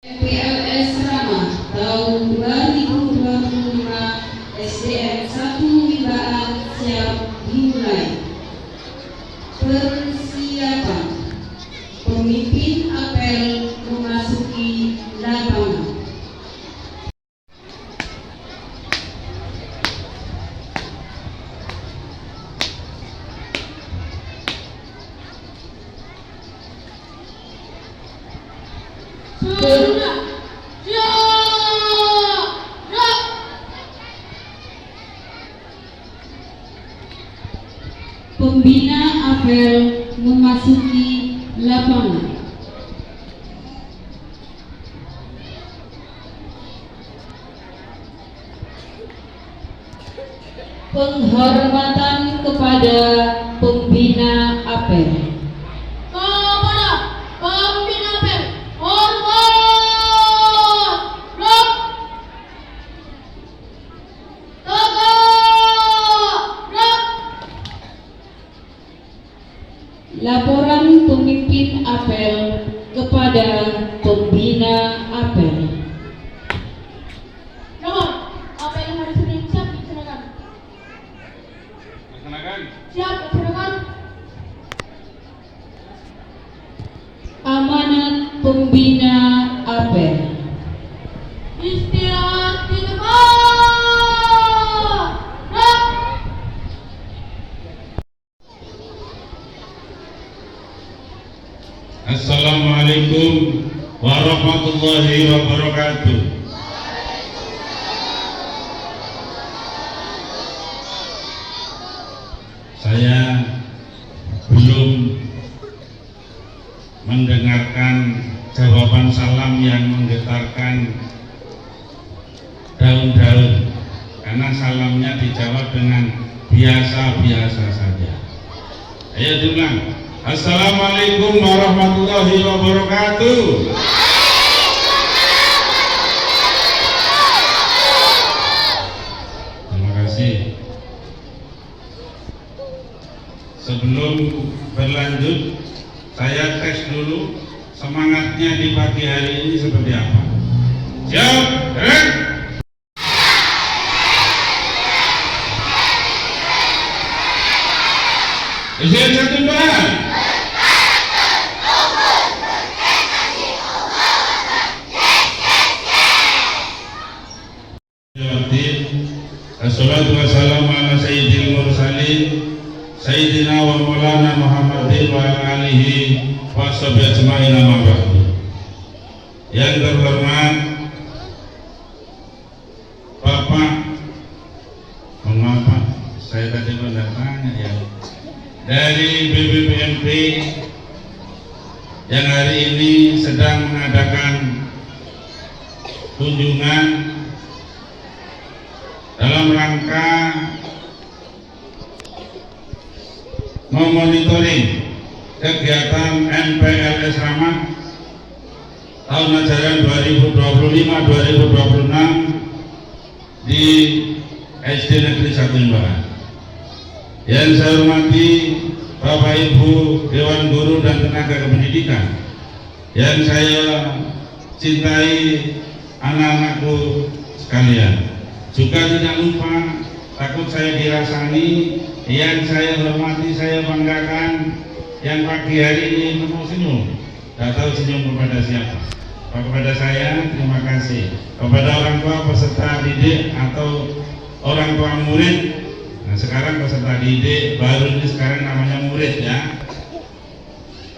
PLS Ramah tahun 2025 SDN 1 Wibaan siap dimulai. Persiapan pemimpin apel memasuki lapangan. Pembina apel memasuki lapangan. Penghormatan kepada pembina apel. Laporan pemimpin apel kepada pembina apel. Nomor apel hari Senin siap dilaksanakan. Siap dilaksanakan. Amanat pembina apel. Istirahat di tempat. Assalamualaikum warahmatullahi wabarakatuh. Saya belum mendengarkan jawaban salam yang menggetarkan daun-daun, karena salamnya dijawab dengan biasa-biasa saja. Ayo diulang. Assalamualaikum warahmatullahi wabarakatuh. Terima kasih. Sebelum berlanjut, saya tes dulu semangatnya di pagi hari ini seperti apa. Siap, gerak. SDN 1 Wibaan. Assalatu wassalamu ala sayyidil mursalin sayyidina wa maulana Muhammadin wa ala alihi wa sahbihi ajma'in, amma ba'du. Yang terhormat Bapak, mohon maaf Pak, saya tadi mendatangnya ya, dari BPPMP yang hari ini sedang mengadakan kunjungan dalam rangka memonitoring kegiatan MPLS Ramah tahun ajaran 2025-2026 di SD Negeri 1 Wibaan. Yang saya hormati Bapak Ibu Dewan Guru dan Tenaga Kependidikan, yang saya cintai anak-anakku sekalian. Juga tidak lupa, takut saya dirasani, yang saya hormati, saya banggakan, yang pagi hari ini senyum, tidak tahu senyum kepada siapa. Kepada saya, terima kasih. Kepada orang tua peserta didik atau orang tua murid, nah sekarang peserta didik, baru ini sekarang namanya murid ya.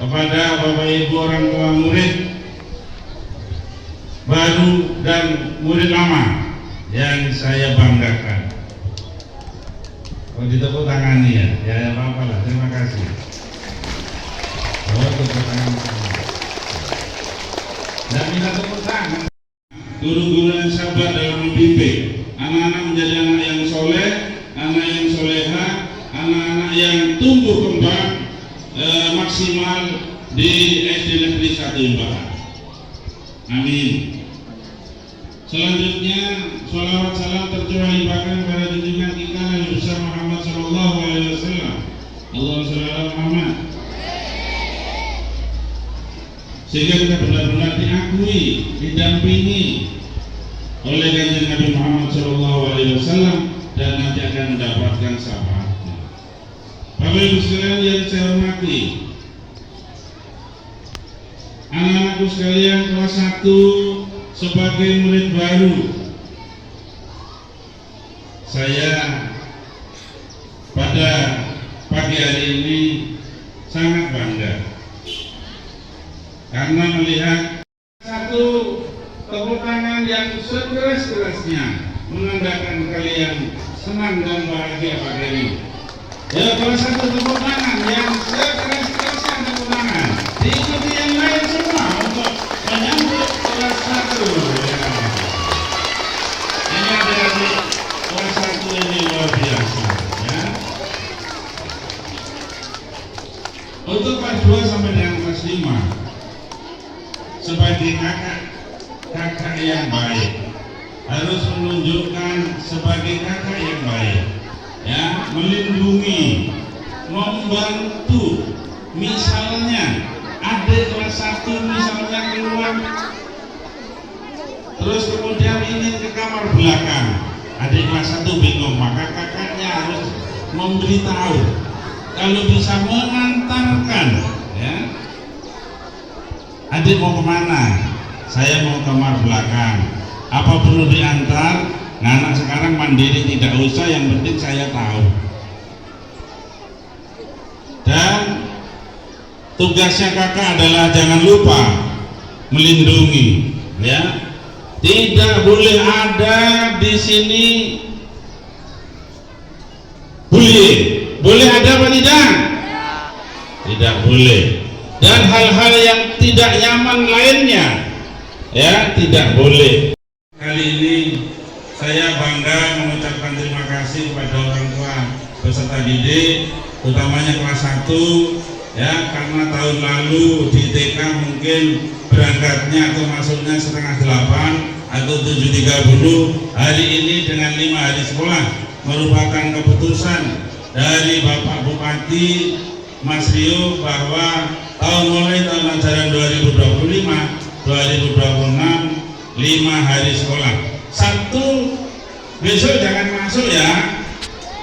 Kepada Bapak Ibu orang tua murid baru dan murid lama, yang saya banggakan. Oh, ditepuk tangan ya, ya apa-apa lah, terima kasih. Oh, tepuk tangan. Dan kita tepuk tangan. Guru-guru yang sabar dalam membimbing anak-anak menjadi anak yang soleh, anak yang soleha, anak-anak yang tumbuh kembang maksimal di SD Negeri 1 Wibaan. Amin. Selanjutnya, sholawat salam tercurah limpahkan kepada junjungan kita Nabi besar Muhammad Sallallahu Alaihi Wasallam. Allahumma sholli ala Muhammad. sehingga kita benar-benar diakui, didampingi oleh Kanjeng Nabi Muhammad SAW dan nanti akan mendapatkan syafaatnya. Bapak Ibu sekalian yang saya hormati, anak-anakku sekalian kelas 1 sebagai murid baru, saya pada pagi hari ini sangat bangga karena melihat satu tepuk tangan yang sekeras-kerasnya menandakan kalian senang dan bahagia pagi ini. Ya, kalau satu tepuk tangan yang sekeras-kerasnya tepuk tangan diikuti yang lain semua untuk menyambut kelas 1. Ya. Ini adik-adik kelas 1 ini luar biasa. Ya. Untuk kelas 2 sampai dengan kelas 5 sebagai kakak yang baik harus menunjukkan sebagai kakak yang baik, ya, melindungi, membantu. Misalnya adik kelas 1 misalnya keluar terus kemudian ingin ke kamar belakang, adik kelas 1 bingung, maka kakaknya harus memberitahu, kalau bisa mengantarkan, ya, adik mau kemana? Saya mau kamar belakang. Apa perlu diantar? Nah, anak sekarang mandiri, tidak usah, yang penting saya tahu. Dan tugasnya kakak adalah jangan lupa melindungi, ya. Tidak boleh ada di sini bullying. Boleh ada apa tidak? Tidak boleh. Dan hal-hal yang tidak nyaman lainnya, ya, tidak boleh. Kali ini saya bangga mengucapkan terima kasih kepada orang tua peserta didik, utamanya kelas 1, ya, karena tahun lalu di TK mungkin berangkatnya atau masuknya setengah 8 atau 7.30. Hari ini dengan 5 hari sekolah merupakan keputusan dari Bapak Bupati Mas Rio bahwa mulai tahun ajaran 2025-2026 5 hari sekolah. 1 besok jangan masuk, ya,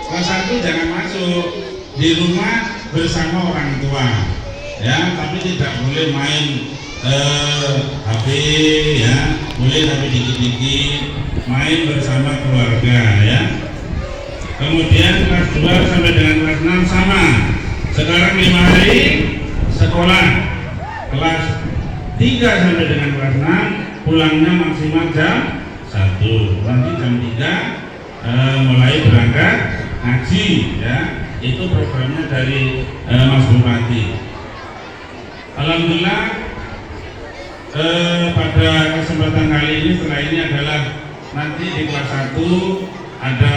kelas 1 jangan masuk, di rumah bersama orang tua, ya, tapi tidak boleh main HP, ya, boleh tapi dikit-dikit, main bersama keluarga, ya. Kemudian kelas 2 sampai dengan kelas 6 sama, sekarang 5 hari sekolah. Kelas 3 sampai dengan kelas 6 pulangnya maksimal jam 1, nanti jam 3 mulai berangkat ngaji, ya. Itu programnya dari Mas Bupati. Alhamdulillah pada kesempatan kali ini, setelah ini adalah nanti di kelas 1 ada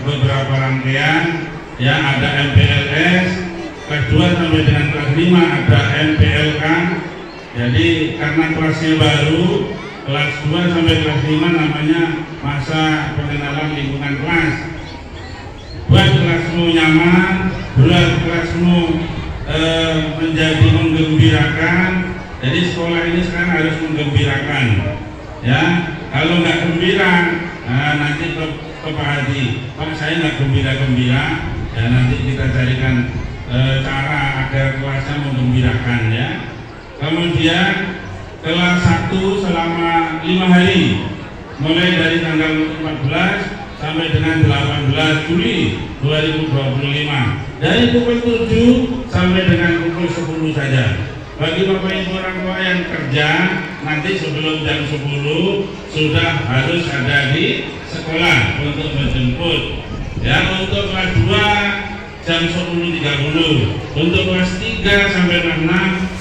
beberapa rangkaian, ya, ada MPLS, kelas 2 sampai dengan kelas 5 ada MPLK. Jadi karena kelasnya baru, kelas 2 sampai kelas 5 namanya masa pengenalan lingkungan kelas. Buat kelasmu nyaman, buat kelasmu menjadi menggembirakan. Jadi sekolah ini sekarang harus menggembirakan, ya. Kalau nggak gembira, nanti ke Pak Haji, Pak saya nggak gembira-gembira, ya, nanti kita carikan cara agar kelasnya menggembirakan, ya. Kemudian kelas 1 selama 5 hari, mulai dari tanggal 14 sampai dengan 18 Juli 2025, dari pukul 7 sampai dengan pukul 10 saja. Bagi Bapak Ibu orang tua yang kerja, nanti sebelum jam 10 sudah harus ada di sekolah untuk menjemput, ya. Untuk kelas 2 jam 10.30, untuk kelas 3 sampai 6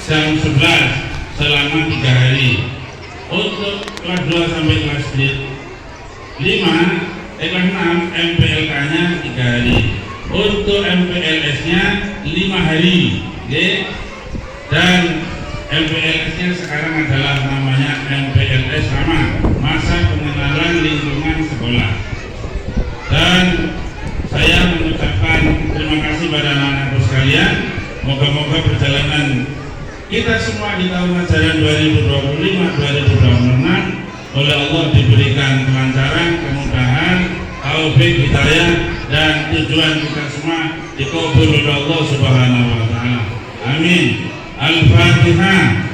jam 11 selama 3 hari. Untuk kelas 2 sampai kelas 5 kelas 6 MPLK-nya 3 hari. Untuk MPLS-nya 5 hari, okay? Dan MPLS-nya sekarang adalah namanya MPLS sama, masa pengenalan lingkungan sekolah. Dan saya mengucapkan terima kasih pada anak-anakku sekalian. Moga-moga perjalanan kita semua di tahun ajaran 2025-2026 oleh Allah diberikan kelancaran, kemudahan, taufik, hidayah, dan tujuan kita semua dikabul oleh Allah Subhanahu wa taala. Amin. Al-Fatihah.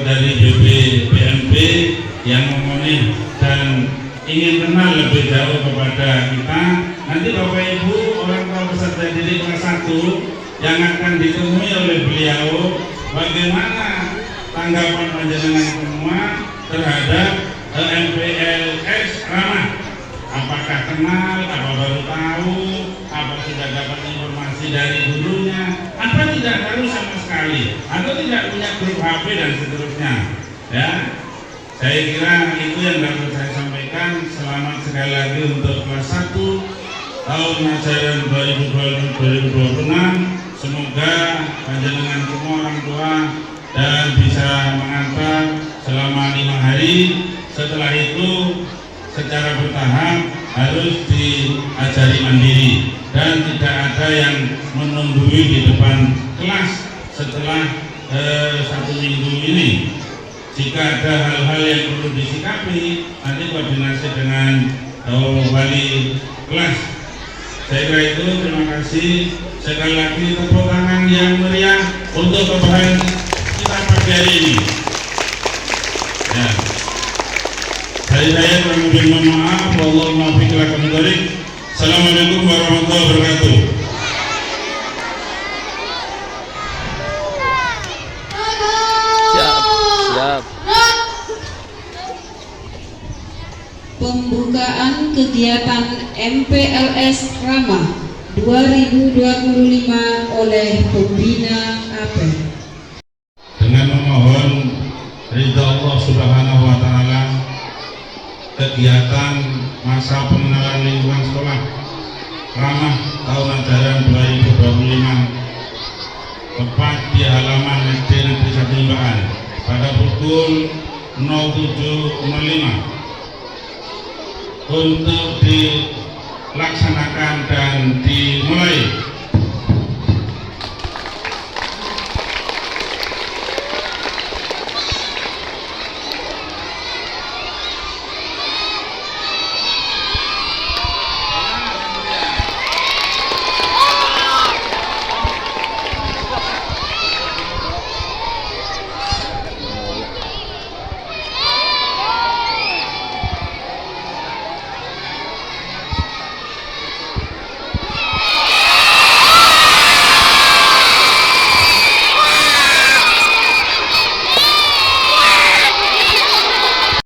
Dari BPMP yang memenuhi dan ingin kenal lebih jauh kepada kita, nanti Bapak Ibu orang tua peserta didik kelas 1 yang akan ditemui oleh beliau, bagaimana tanggapan panjenengan semua terhadap MPLS Ramah. Apakah kenal, apa baru tahu, apa sudah dapat informasi dari gurunya, apa tidak tahu sama sekali, atau tidak punya grup HP dan seterusnya. Ya, saya kira itu yang dapat saya sampaikan. Selamat sekali lagi untuk kelas 1 tahun ajaran 2026. Semoga panjenengan semua orang tua dan bisa mengantar selama 5 hari. Setelah itu secara bertahap harus diajari mandiri dan tidak ada yang menunggui di depan kelas setelah 1 minggu ini. Jika ada hal-hal yang perlu disikapi, nanti koordinasi dengan wali kelas. Saya kira itu, terima kasih. Sekali lagi tepuk tangan yang meriah untuk kebahagiaan kita pagi hari ini. Ya. Dari saya kurang lebih mohon maaf. Wallahul muwaffiq ila aqwamit thoriq. Assalamualaikum warahmatullahi wabarakatuh. Siap. Pembukaan kegiatan MPLS Ramah 2025 oleh pembina APEL. Dengan memohon ridha Allah Subhanahu wa taala, kegiatan masa pengenalan lingkungan sekolah Ramah tahun ajaran 2025 tepat di halaman SD Negeri 1 Limbangan pada pukul 07.05 untuk dilaksanakan dan dimulai